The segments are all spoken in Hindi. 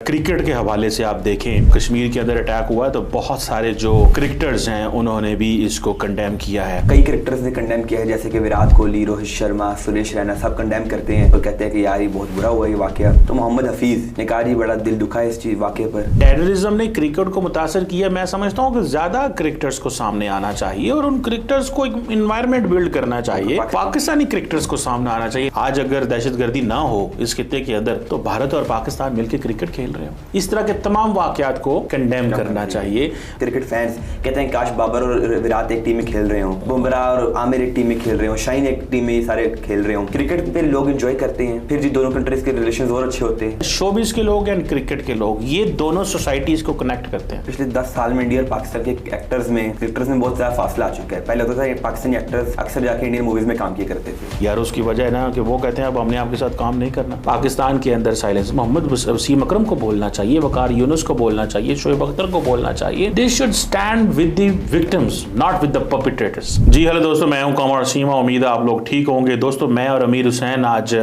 क्रिकेट के हवाले से आप देखें, कश्मीर के अंदर अटैक हुआ है तो बहुत सारे जो क्रिकेटर्स हैं उन्होंने भी इसको कंडेम किया है। कई क्रिकेटर्स ने कंडेम किया है, जैसे कि विराट कोहली, रोहित शर्मा, सुरेश रैना, सब कंडेम करते हैं और कहते हैं कि यार ये बहुत बुरा हुआ ये वाकया। तो मोहम्मद हफीज ने कहा जी बड़ा दिल दुखा है इस चीज वाकये पर। टेररिज्म ने क्रिकेट को मुतासर किया। मैं समझता हूँ कि ज्यादा क्रिकेटर्स को सामने आना चाहिए और उन क्रिकेटर्स को एक इन्वायरमेंट बिल्ड करना चाहिए। पाकिस्तानी क्रिकेटर्स को सामने आना चाहिए। आज अगर दहशतगर्दी ना हो इस खित्ते के अंदर तो भारत और पाकिस्तान मिलकर क्रिकेट खेल रहे हो। इस तरह के तमाम वाकयात को कंडेम करना चाहिए। क्रिकेट फैंस कहते हैं काश बाबर और विराट एक टीम में खेल रहे हो, बुमराह और आमिर एक टीम में खेल रहे हो, शाहीन एक टीम में, सारे खेल रहे हो। क्रिकेट पे लोग एंजॉय करते हैं, फिर जी दोनों कंट्रीज के रिलेशंस और अच्छे होते हैं। शोबिज के लोग एंड क्रिकेट के लोग, ये दोनों सोसाइटीज को कनेक्ट करते हैं। पिछले 10 साल में इंडिया और पाकिस्तान के क्रिकेटर्स में बहुत ज्यादा फासला आ चुका है। पहले होता था पाकिस्तानी एक्टर्स अक्सर जाके इंडियन मूवीज में काम किया करते थे। यार उसकी वजह है ना कि वो कहते हैं अब हमने आपके साथ काम नहीं करना। पाकिस्तान के अंदर साइलेंस। मोहम्मद वसीम अकरम को बोलना चाहिए, वकार यूनुस को बोलना चाहिए, शोएब अख्तर को बोलना चाहिए। They should stand with the victims, not with the perpetrators. जी हेलो दोस्तों, मैं हूं कमर सीमा। उम्मीद है आप लोग ठीक होंगे। दोस्तों मैं और अमीर हुसैन आज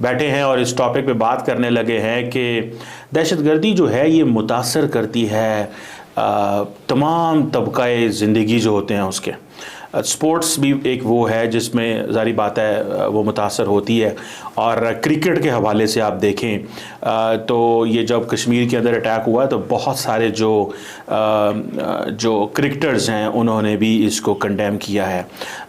बैठे हैं और इस टॉपिक पे बात करने लगे हैं कि दहशतगर्दी जो है ये मुतासर करती है तमाम तबक़ाए ज़िंदगी जो होते हैं उसके। स्पोर्ट्स भी एक वो है जिसमें ज़ाहिर बात है वो मुतासर होती है। और क्रिकेट के हवाले से आप देखें तो ये जब कश्मीर के अंदर अटैक हुआ तो बहुत सारे जो क्रिकेटर्स हैं उन्होंने भी इसको कंडेम किया है।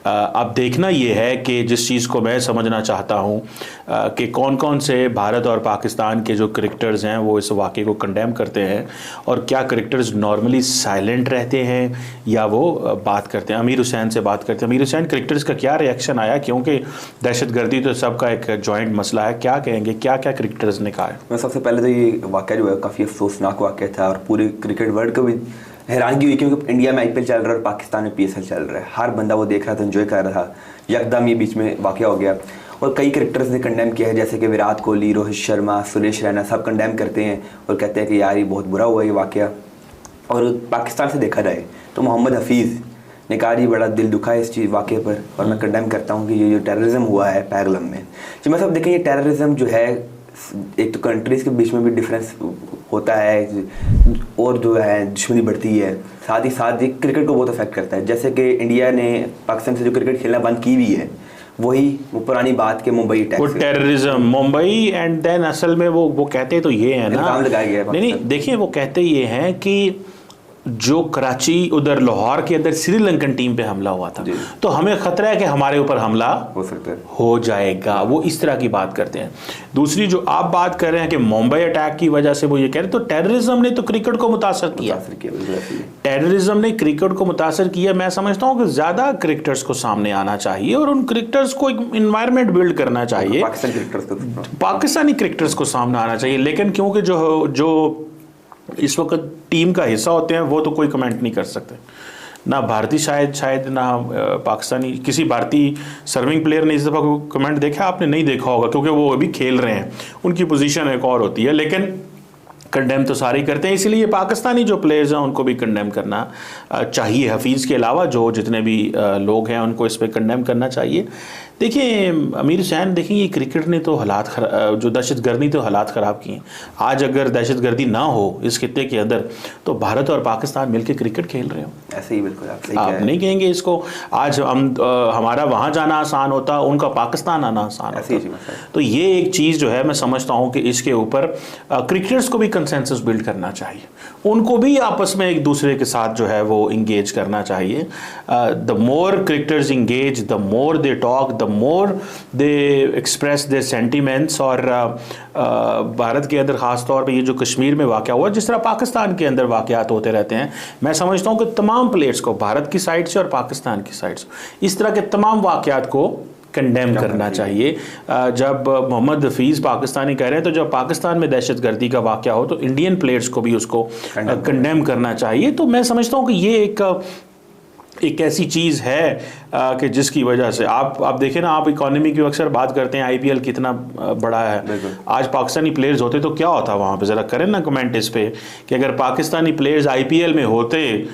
अब देखना ये है कि जिस चीज़ को मैं समझना चाहता हूँ कि कौन कौन से भारत और पाकिस्तान के जो क्रिकेटर्स हैं वो इस वाक़े को कंडेम करते हैं और क्या क्रिकेटर्स नॉर्मली साइलेंट रहते हैं या वो बात करते हैं। अमीर हुसैन से बात करते हैं। अमीर हुसैन, क्रिकेटर्स का क्या रिएक्शन आया, क्योंकि दहशतगर्दी तो सबका एक जॉइंट मसला है, क्या कहेंगे, क्या क्या क्रिकेटर्स ने कहा है? मैं सबसे पहले तो ये वाक़या जो है काफ़ी अफसोसनाक वाक़या था और पूरे क्रिकेट वर्ल्ड को भी हैरानगी हुई, क्योंकि इंडिया में IPL चल रहा है और पाकिस्तान में PSL चल रहा है। हर बंदा वो देख रहा था, एंजॉय कर रहा था, यकदम ये बीच में वाक़या हो गया। और कई क्रिकेटर्स ने कंडेम किया है, जैसे कि विराट कोहली, रोहित शर्मा, सुरेश रैना, सब कंडेम करते हैं और कहते हैं कि यार ये बहुत बुरा हुआ ये वाक़या। और पाकिस्तान से देखा जाए तो मोहम्मद हफीज़ ने कहा जी बड़ा दिल दुखा है इस चीज़ वाक़ये पर और मैं कंडेम करता हूँ कि ये जो टेररिज्म हुआ है पहलगाम में। जी मैं सब देखें, ये टेररिज्म जो है एक तो कंट्रीज़ के बीच में भी डिफरेंस होता है और जो है दुश्मनी बढ़ती है, साथ ही साथ ये क्रिकेट को बहुत अफेक्ट करता है। जैसे कि इंडिया ने पाकिस्तान से जो क्रिकेट खेलना बंद की हुई है, वही वो पुरानी बात के मुंबई अटैक, वो टेररिज्म मुंबई एंड देन असल में वो कहते तो ये है ना, लगाया गया है। नहीं देखिए वो कहते ये हैं कि जो कराची उधर लाहौर के अंदर श्रीलंकन टीम पे हमला हुआ था तो हमें खतरा है कि हमारे ऊपर हमला हो सकता है, हो जाएगा। वो इस तरह की बात करते हैं। दूसरी जो आप बात कर रहे हैं कि मुंबई अटैक की वजह से वो ये कह रहे हैं, तो टेररिज्म ने तो क्रिकेट को मुतासर किया। टेररिज्म ने क्रिकेट को मुतासर किया। मैं समझता हूँ कि ज्यादा क्रिकेटर्स को सामने आना चाहिए और उन क्रिकेटर्स को एक इन्वायरमेंट बिल्ड करना चाहिए। पाकिस्तानी क्रिकेटर्स को सामने आना चाहिए। लेकिन क्योंकि जो इस वक्त टीम का हिस्सा होते हैं वो तो कोई कमेंट नहीं कर सकते, ना भारतीय शायद ना पाकिस्तानी किसी भारतीय सर्विंग प्लेयर ने इस दफ़ा कोई कमेंट देखा, आपने नहीं देखा होगा क्योंकि वो अभी खेल रहे हैं, उनकी पोजीशन एक और होती है। लेकिन कंडेम तो सारे ही करते हैं, इसलिए पाकिस्तानी जो प्लेयर्स हैं उनको भी कंडेम करना चाहिए। हफीज़ के अलावा जो जितने भी लोग हैं उनको इस पर कंडेम करना चाहिए। देखिए अमीर हुसैन, देखिए ये क्रिकेट ने तो हालात जो दहशतगर्दी तो हालात ख़राब किए हैं। आज अगर दहशतगर्दी ना हो इस खित्ते के अंदर तो भारत और पाकिस्तान मिलकर क्रिकेट खेल रहे हो। ऐसे ही बिल्कुल आप नहीं कहेंगे इसको। आज हमारा वहाँ जाना आसान होता, उनका पाकिस्तान आना आसान होता। तो ये एक चीज़ जो है मैं समझता हूँ कि इसके ऊपर क्रिकेटर्स को भी कंसेंसस बिल्ड करना चाहिए, उनको भी आपस में एक दूसरे के साथ जो है वो इंगेज करना चाहिए। The more cricketers engage, the more they talk, the more they express their sentiments. और भारत के अंदर ख़ास तौर पे ये जो कश्मीर में वाक़या हुआ, जिस तरह पाकिस्तान के अंदर वाक़यात होते रहते हैं, मैं समझता हूँ कि तमाम प्लेयर्स को, भारत की साइड से और पाकिस्तान की साइड से, इस तरह के तमाम वाक़यात को कंडेम करना चाहिए। जब मोहम्मद हफीज़ पाकिस्तानी कह रहे हैं तो जब पाकिस्तान में दहशतगर्दी का वाक़या हो तो इंडियन प्लेयर्स को भी उसको कंडेम करना चाहिए। तो मैं समझता हूँ कि ये एक ऐसी चीज़ है कि जिसकी वजह से आप देखें ना, आप इकोनॉमी की अक्सर बात करते हैं, IPL कितना बड़ा है। आज पाकिस्तानी प्लेयर्स होते तो क्या होता वहाँ पे, ज़रा करें ना कमेंट इस पे कि अगर पाकिस्तानी प्लेयर्स IPL में होते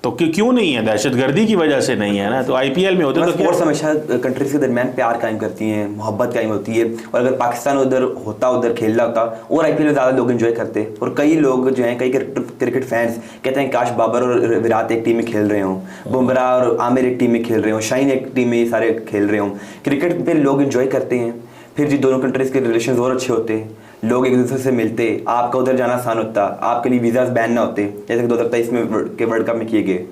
तो क्यों नहीं है? दहशतगर्दी की वजह से नहीं है ना। तो आईपीएल में होते तो स्पोर्ट्स हमेशा कंट्रीज के दरमियान प्यार कायम करती हैं, मोहब्बत कायम होती है, और अगर पाकिस्तान उधर खेल रहा होता और आईपीएल में ज़्यादा लोग एंजॉय करते। और कई लोग जो हैं, कई क्रिकेट फैंस कहते हैं काश बाबर और विराट एक टीम में खेल रहे हों, बुमराह और आमिर एक टीम में खेल रहे हों, शाहीन एक टीम में सारे खेल रहे हों। क्रिकेट पे लोग एंजॉय करते हैं, फिर जी दोनों कंट्रीज के रिलेशन और अच्छे होते हैं, लोग एक दूसरे से मिलते, आपका उधर जाना आसान होता, आपके लिए वीज़ाज बैन ना होते, जैसे कि 2023 में के वर्ल्ड कप में किए गए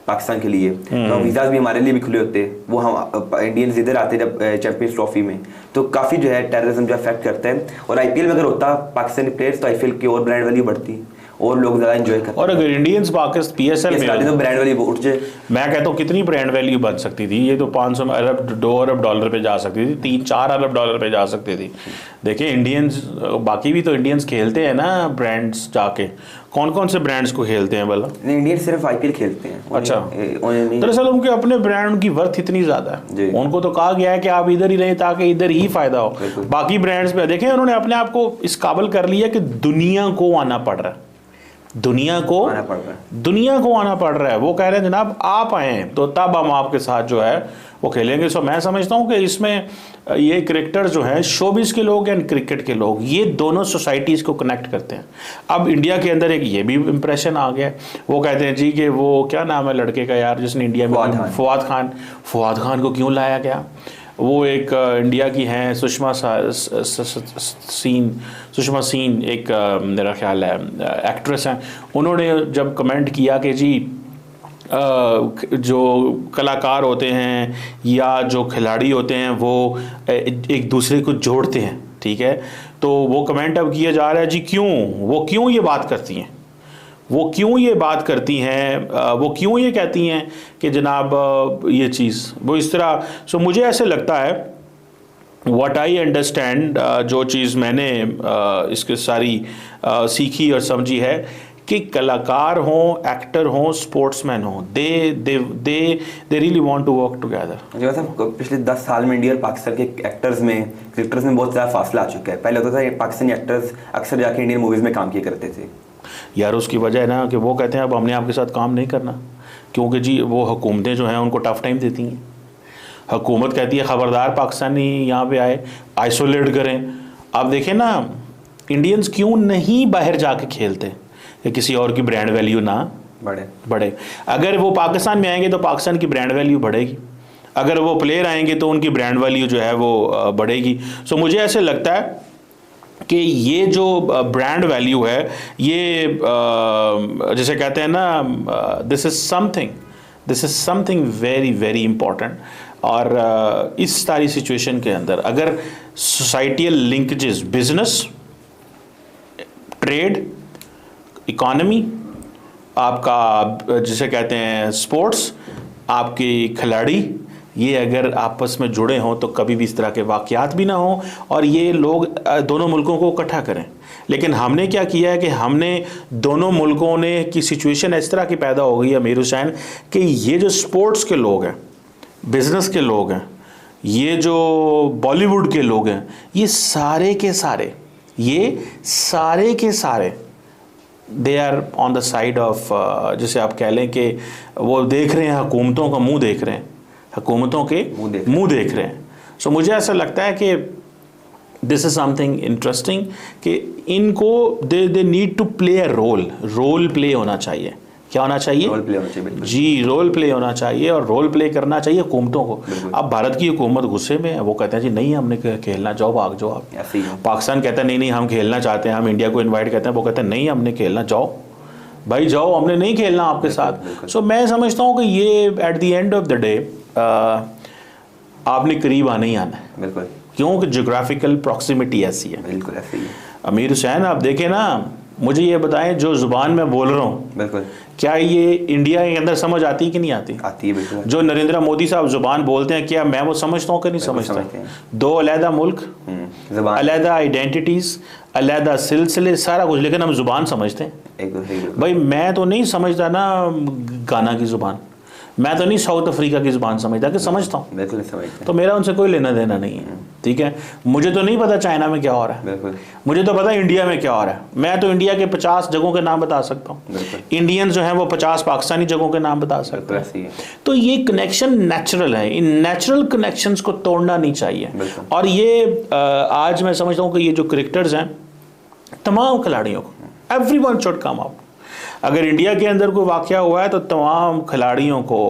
पाकिस्तान के लिए। तो वीज़ाज भी हमारे लिए भी खुले होते, वो हम इंडियंस इधर आते जब चैंपियंस ट्रॉफी में, तो काफ़ी जो है टेररिज्म जो अफेक्ट करता है। और आईपीएल में अगर होता पाकिस्तानी प्लेयर्स, तो आईपीएल की और ब्रांड वैल्यू बढ़ती और लोग ज़्यादा एंजॉय करते। और अगर इंडियंस पाकिस्तान पीएसएल में तो ब्रांड वैल्यू उठ जाए। मैं कहता हूँ कितनी ब्रांड वैल्यू बन सकती थी, ये तो 500 अरब 2 अरब डॉलर पे जा सकती थी, 3-4 अरब डॉलर पे जा सकती थी। देखिए इंडियंस, बाकी भी तो इंडियंस खेलते हैं ना ब्रांड्स जाके। कौन कौन से ब्रांड्स को खेलते हैं भला? इंडियन सिर्फ आईपीएल खेलते हैं। अच्छा, दरअसल उनके अपने ब्रांड की वर्थ इतनी ज्यादा है, उनको तो कहा गया है कि आप इधर ही रहें ताकि इधर ही फायदा हो। बाकी ब्रांड्स पे देखें, उन्होंने अपने आप को इस काबिल कर लिया कि दुनिया को आना पड़ रहा है, दुनिया को आना पड़ रहा है। वो कह रहे हैं जनाब आप आए तो तब हम आपके साथ जो है वो खेलेंगे। सो मैं समझता हूँ कि इसमें ये क्रिकेटर जो है, शोबिस के लोग एंड क्रिकेट के लोग, ये दोनों सोसाइटीज़ को कनेक्ट करते हैं। अब इंडिया के अंदर एक ये भी इम्प्रेशन आ गया, वो कहते हैं जी कि वो क्या नाम है लड़के का यार जिसने इंडिया में, फवाद खान को क्यों लाया गया? वो एक इंडिया की हैं सुषमा सीन, एक मेरा ख्याल है एक्ट्रेस हैं। उन्होंने जब कमेंट किया कि जी जो कलाकार होते हैं या जो खिलाड़ी होते हैं वो एक दूसरे को जोड़ते हैं, ठीक है, तो वो कमेंट अब किया जा रहा है जी क्यों ये बात करती हैं, वो क्यों ये बात करती हैं, वो क्यों ये कहती हैं कि जनाब ये चीज़ वो इस तरह। सो मुझे ऐसे लगता है, व्हाट आई अंडरस्टैंड, जो चीज़ मैंने इसके सारी सीखी और समझी है कि कलाकार हों, एक्टर हों, स्पोर्ट्समैन हों, they really want to work together. जो पिछले 10 साल में इंडिया और पाकिस्तान के एक्टर्स में, क्रिकेटर्स में बहुत ज़्यादा फासला आ चुका है। पहले होता था पाकिस्तानी एक्टर्स अक्सर जाके इंडियन मूवीज़ में काम किया करते थे। यार उसकी वजह है ना कि वो कहते हैं अब हमने आपके साथ काम नहीं करना, क्योंकि जी वो हुकूमतें जो हैं उनको टफ टाइम देती हैं। हुकूमत कहती है ख़बरदार पाकिस्तानी यहाँ पे आए, आइसोलेट करें। आप देखें ना, इंडियंस क्यों नहीं बाहर जाके खेलते कि किसी और की ब्रांड वैल्यू ना बढ़े। अगर वो पाकिस्तान में आएंगे तो पाकिस्तान की ब्रांड वैल्यू बढ़ेगी, अगर वो प्लेयर आएंगे तो उनकी ब्रांड वैल्यू जो है वो बढ़ेगी। सो मुझे ऐसे लगता है कि ये जो ब्रांड वैल्यू है, ये जैसे कहते हैं ना, this is something very very important. और इस सारी सिचुएशन के अंदर अगर societal linkages, business, trade, economy, आपका जिसे कहते हैं स्पोर्ट्स, आपके खिलाड़ी, ये अगर आपस में जुड़े हों तो कभी भी इस तरह के वाक़यात भी ना हों और ये लोग दोनों मुल्कों को इकट्ठा करें। लेकिन हमने क्या किया है कि हमने दोनों मुल्कों ने की सिचुएशन इस तरह की पैदा हो गई है अमीर हुसैन, कि ये जो स्पोर्ट्स के लोग हैं, बिज़नेस के लोग हैं, ये जो बॉलीवुड के लोग हैं, ये सारे के सारे they are on the side of, जैसे आप कह लें कि वो देख रहे हैं, हुकूमतों का मुंह देख रहे हैं, हुकूमतों के मुंह देख रहे हैं। सो मुझे ऐसा लगता है कि दिस इज समथिंग इंटरेस्टिंग कि इनको they need to play a role play होना चाहिए। क्या होना चाहिए? रोल प्ले होना चाहिए जी, रोल प्ले होना चाहिए और रोल प्ले करना चाहिए हुकूमतों को। अब भारत की हुकूमत गुस्से में है, वो कहते हैं जी नहीं हमने खेलना, जाओ भाग जाओ आप। पाकिस्तान कहता है नहीं हम खेलना चाहते हैं, हम इंडिया को इन्वाइट करते हैं, वो कहते हैं नहीं हमने खेलना, जाओ भाई जाओ, हमने नहीं खेलना आपके साथ। सो मैं समझता हूँ कि ये at the end of the day आपने करीब आना ही आना है, बिल्कुल, क्योंकि जोग्राफिकल प्रॉक्सिमिटी ऐसी है। बिल्कुल ऐसी है। अमीर हुसैन आप देखें ना, मुझे ये बताएं जो ज़ुबान मैं बोल रहा हूँ, बिल्कुल, क्या ये इंडिया के अंदर समझ आती है कि नहीं आती? आती है, बिल्कुल। जो नरेंद्र मोदी साहब ज़ुबान बोलते हैं, क्या मैं वो समझता हूँ कि नहीं समझता? दो अलहदा मुल्क, अलहदा आइडेंटिटीज़, अलहदा सिलसिले, सारा कुछ, लेकिन हम ज़ुबान समझते हैं। एक भाई मैं तो नहीं समझता ना गाना की ज़ुबान, मैं तो नहीं साउथ अफ्रीका की जुबान समझता, कि समझता हूँ, बिल्कुल नहीं समझता, तो मेरा उनसे कोई लेना देना नहीं है, ठीक है। मुझे तो नहीं पता चाइना में क्या हो रहा है, मुझे तो पता इंडिया में क्या हो रहा है। मैं तो इंडिया के 50 जगहों के नाम बता सकता हूँ, इंडियंस जो हैं वो 50 पाकिस्तानी जगहों के नाम बता सकते हैं। तो ये कनेक्शन नेचुरल है, इन नेचुरल कनेक्शंस को तोड़ना नहीं चाहिए। और ये आज मैं समझता हूँ कि ये जो क्रिकेटर्स हैं, तमाम खिलाड़ियों को, एवरीवन शुड कम आउट। अगर इंडिया के अंदर कोई वाकया हुआ है तो तमाम खिलाड़ियों को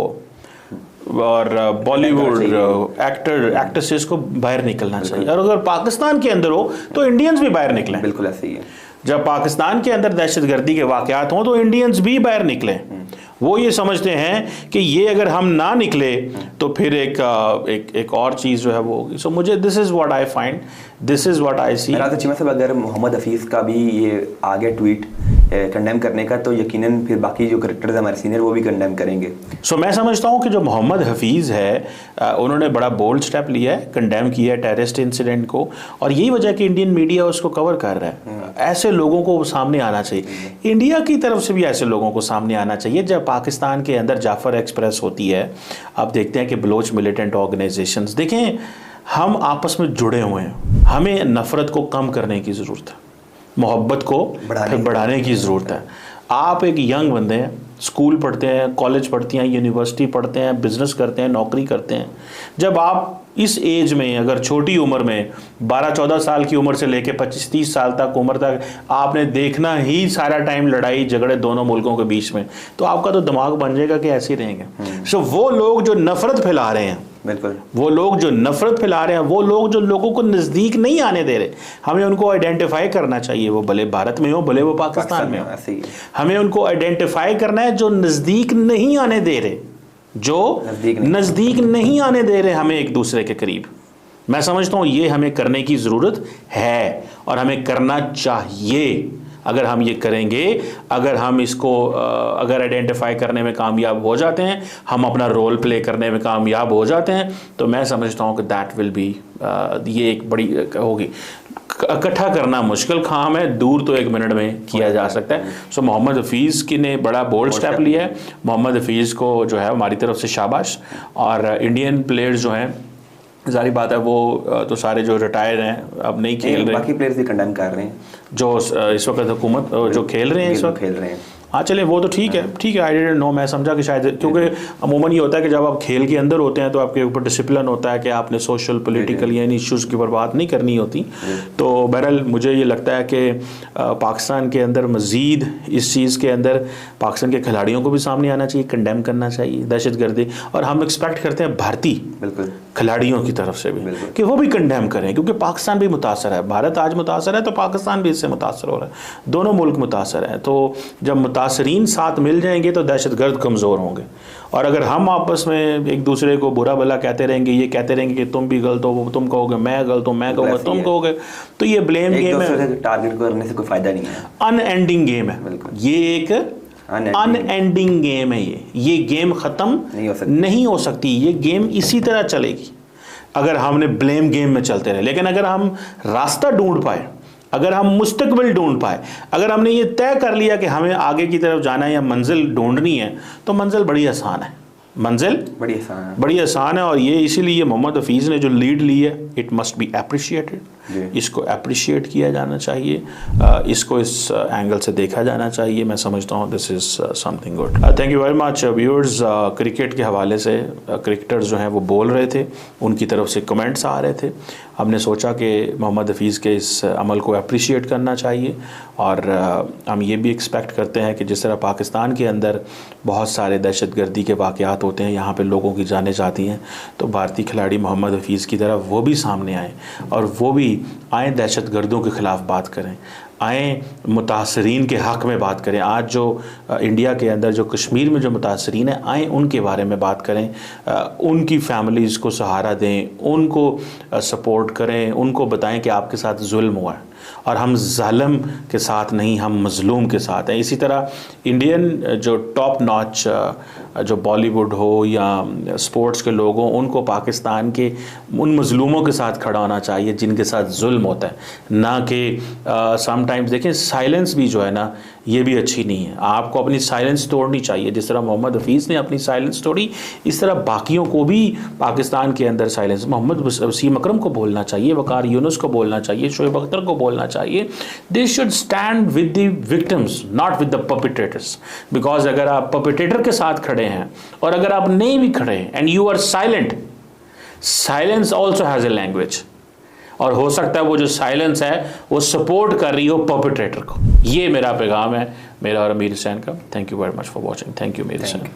और बॉलीवुड एक्ट्रेसेस को बाहर निकलना चाहिए। और अगर पाकिस्तान के अंदर हो तो इंडियंस भी बाहर निकलें। बिल्कुल ऐसे ही है। जब पाकिस्तान के अंदर दहशतगर्दी के वाकयात हों तो इंडियंस भी बाहर निकलें। वो ये समझते हैं कि ये अगर हम ना निकले तो फिर एक और चीज़ जो है वो होगी। सो मुझे this is what I find, this is what I see. Cheema साहब, अगर मोहम्मद हफीज़ का भी ये आ गया ट्वीट कंडेम करने का, तो यकीनन फिर बाकी जो क्रिकेटर्स हमारे सीनियर वो भी कंडेम करेंगे। सो मैं समझता हूँ कि जो मोहम्मद हफीज़ है उन्होंने बड़ा बोल्ड स्टेप लिया है, कंडेम किया है टेररिस्ट इंसिडेंट को, और यही वजह है कि इंडियन मीडिया उसको कवर कर रहा है। ऐसे लोगों को सामने आना चाहिए, इंडिया की तरफ से भी ऐसे लोगों को सामने आना चाहिए। जब पाकिस्तान के अंदर जाफर एक्सप्रेस होती है, आप देखते हैं कि बलोच मिलिटेंट ऑर्गेनाइजेशंस, देखें हम आपस में जुड़े हुए हैं, हमें नफ़रत को कम करने की ज़रूरत है, मोहब्बत को बढ़ाने की ज़रूरत है। आप एक यंग बंदे हैं, स्कूल पढ़ते हैं, कॉलेज पढ़ती हैं, यूनिवर्सिटी पढ़ते हैं, बिजनेस करते हैं, नौकरी करते हैं। जब आप इस एज में, अगर छोटी उम्र में 12-14 साल की उम्र से लेके 25-30 साल तक उम्र तक आपने देखना ही सारा टाइम लड़ाई झगड़े दोनों मुल्कों के बीच में, तो आपका तो दिमाग बन जाएगा कि ऐसे ही रहेंगे। सो वो लोग जो नफरत फैला रहे हैं, बिल्कुल वो लोग जो नफरत फैला रहे हैं, वो लोग जो लोगों को नज़दीक नहीं आने दे रहे, हमें उनको आइडेंटिफाई करना चाहिए। वो भले भारत में हो, भले वो पाकिस्तान में हो, हमें उनको आइडेंटिफाई करना है जो नज़दीक नहीं आने दे रहे, जो नज़दीक नहीं आने दे रहे हमें एक दूसरे के करीब। मैं समझता हूँ ये हमें करने की ज़रूरत है और हमें करना चाहिए। अगर हम ये करेंगे, अगर हम इसको अगर आइडेंटिफाई करने में कामयाब हो जाते हैं, हम अपना रोल प्ले करने में कामयाब हो जाते हैं, तो मैं समझता हूँ कि दैट विल बी, ये एक बड़ी होगी। इकट्ठा करना मुश्किल काम है, दूर तो 1 मिनट में किया जा सकता है। सो मोहम्मद हफीज़ की ने बड़ा बोल्ड स्टेप लिया है। मोहम्मद हफीज़ को जो है हमारी तरफ से शाबाश। और इंडियन प्लेयर्स जो हैं, जारी बात है वो तो सारे जो रिटायर हैं अब नहीं खेल रहे, बाकी प्लेयर्स भी कंडेम कर रहे हैं जो इस वक्त हुकूमत जो खेल रहे हैं, इस वक्त खेल रहे हैं। हाँ चले, वो तो ठीक है, ठीक है। आई डिडंट नो, मैं समझा कि शायद, क्योंकि अमूमन ये होता है कि जब आप खेल के अंदर होते हैं तो आपके ऊपर डिसिप्लिन होता है कि आपने सोशल पॉलिटिकल या इन इश्यूज़ की ऊपर बात नहीं करनी होती। तो बहरहाल मुझे ये लगता है कि पाकिस्तान के अंदर मज़ीद इस चीज़ के अंदर पाकिस्तान के खिलाड़ियों को भी सामने आना चाहिए, कंडेम करना चाहिए दहशतगर्दी। और हम एक्सपेक्ट करते हैं भारतीय बिल्कुल खिलाड़ियों की तरफ से भी कि वो भी कंडेम करें, क्योंकि पाकिस्तान भी मुतासर है। भारत आज मुतासर है तो पाकिस्तान भी इससे मुतासर हो रहा है, दोनों मुल्क मुतासर हैं। तो जब मुतासरीन साथ मिल जाएंगे तो दहशतगर्द कमज़ोर होंगे। और अगर हम आपस में एक दूसरे को बुरा भला कहते रहेंगे, ये कहते रहेंगे कि तुम भी गलत हो, वो तुम कहोगे मैं गलत हूँ, मैं कहूँगा तुम कहोगे, तो ये ब्लेम गेम है, टारगेट करने से कोई फायदा नहीं है, अनएंडिंग गेम है। ये एक अनएंडिंग गेम है। ये गेम ख़त्म नहीं हो सकती। ये गेम इसी तरह चलेगी अगर हमने ब्लेम गेम में चलते रहे। लेकिन अगर हम रास्ता ढूंढ पाए, अगर हम मुस्तकबिल ढूंढ पाए, अगर हमने ये तय कर लिया कि हमें आगे की तरफ जाना है या मंजिल ढूंढनी है, तो मंजिल बड़ी आसान है, मंजिल बड़ी आसान है। और ये इसीलिए मोहम्मद हफीज़ ने जो लीड ली है, इट मस्ट बी अप्रिशिएटेड। इसको अप्रिशिएट किया जाना चाहिए, इसको इस एंगल से देखा जाना चाहिए। मैं समझता हूँ this is something good. Thank you very much viewers. Cricket के हवाले से क्रिकेटर्स जो हैं वो बोल रहे थे, उनकी तरफ से कमेंट्स आ रहे थे। हमने सोचा कि मोहम्मद हफीज़ के इस अमल को अप्रिशिएट करना चाहिए। और हम ये भी एक्सपेक्ट करते हैं कि जिस तरह पाकिस्तान के अंदर बहुत सारे दहशतगर्दी के वाक़यात होते हैं, यहाँ पे लोगों की जानें जाती हैं, तो भारतीय खिलाड़ी मोहम्मद हफीज़ की तरह वो भी सामने आएँ और वो भी आए, दहशतगर्दों के ख़िलाफ़ बात करें, आए मुतासरीन के हक़ में बात करें। आज जो इंडिया के अंदर जो कश्मीर में जो मुतासरीन हैं, आए उनके बारे में बात करें, उनकी फैमिलीज़ को सहारा दें, उनको सपोर्ट करें, उनको बताएं कि आपके साथ जुल्म हुआ है। और हम जालिम के साथ नहीं, हम मजलूम के साथ हैं। इसी तरह इंडियन जो टॉप नॉच जो बॉलीवुड हो या स्पोर्ट्स के लोग हों, उनको पाकिस्तान के उन मजलूमों के साथ खड़ा होना चाहिए जिनके साथ जुल्म होता है, ना कि समटाइम्स देखें साइलेंस भी जो है ना ये भी अच्छी नहीं है। आपको अपनी साइलेंस तोड़नी चाहिए, जिस तरह मोहम्मद हफीज़ ने अपनी साइलेंस तोड़ी, इस तरह बाकियों को भी पाकिस्तान के अंदर साइलेंस, मोहम्मद वसीम अकरम को बोलना चाहिए, वकार यूनुस को बोलना चाहिए, शोएब अख्तर को बोलना चाहिए। They should stand with the victims, not with the perpetrators. Because अगर आप परपेट्रेटर के साथ खड़े हैं और अगर आप नहीं भी खड़े हैं and you are silent, silence also has a language, और हो सकता है वो जो साइलेंस है वो सपोर्ट कर रही हो परपेट्रेटर को। ये मेरा पैगाम है, मेरा और अमीर हुसैन का। Thank you very much for watching. Thank you अमीर हुसैन।